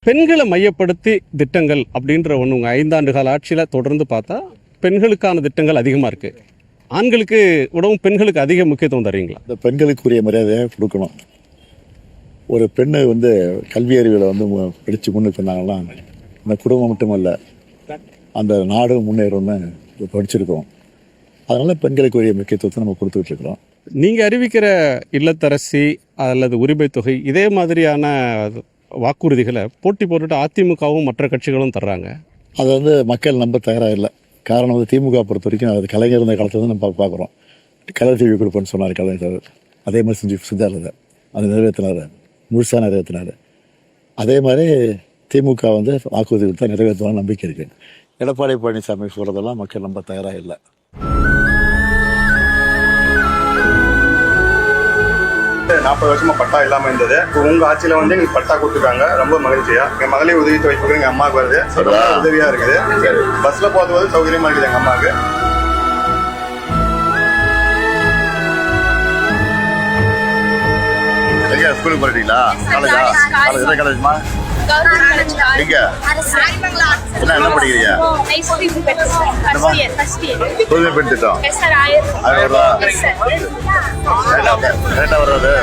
பெண்களை மையப்படுத்தி திட்டங்கள் அப்படின்ற ஒன்று உங்கள் 5 ஆண்டு கால ஆட்சியில் தொடர்ந்து பார்த்தா பெண்களுக்கான திட்டங்கள் அதிகமாக இருக்குது. ஆண்களுக்கு விடவும் பெண்களுக்கு அதிக முக்கியத்துவம் தரீங்களா? இந்த பெண்களுக்குரிய மரியாதையை கொடுக்கணும். ஒரு பெண்ணு கல்வி அறிவில் படித்து முன்னுக்கு வந்தாங்கன்னா அந்த குடும்பம் மட்டுமல்ல அந்த நாடு முன்னேறும்னு படிச்சிருக்கோம். அதனால் பெண்களுக்குரிய முக்கியத்துவத்தை நம்ம கொடுத்துக்கிட்டு இருக்கிறோம். நீங்கள் அறிவிக்கிற இல்லத்தரசி அல்லது உரிமை தொகை இதே மாதிரியான வாக்குறுதிகளை போட்டி போட்டுட்டு அதிமுகவும் மற்ற கட்சிகளும் தர்றாங்க. அது மக்கள் நம்ப தயாராக இல்லை. காரணம் திமுக பொறுத்த வரைக்கும் அது கலைஞர் இருந்த காலத்தில் நம்ம பார்க்குறோம். கலர் டிவி கொடுப்பேன்னு சொன்னார் கலைஞர். அதே மாதிரி செஞ்சார். அது நிறைவேற்றினார், முழுசாக நிறைவேற்றினார். அதே மாதிரி திமுக வாக்குறுதி கொடுத்தா நிறைவேற்றுவான நம்பிக்கை இருக்குது. எடப்பாடி பழனிசாமி சொல்கிறதெல்லாம் மக்கள் நம்ப தயாராக இல்லை. நாற்பது வருஷமா பட்டா இல்லாம இருந்தது. உங்க ஆட்சியில எங்களுக்கு பட்டா கொடுத்துருக்காங்க. ரொம்ப மகிழ்ச்சியா எங்க மகளிர் உதவி தொகை எங்க அம்மாவுக்கு வருது. உதவியா இருக்குது. பஸ்ல போகும்போது சௌகரியமா இருக்குது எங்க அம்மாவுக்கு. ஸ்கூலுக்கு போறீங்களா? காலேஜா? காலேஜ்மா? என்ன படிக்கிறீங்க? புதுமை பெண் திட்டம். 1000 ரூபா. கரெக்டா வர்றது.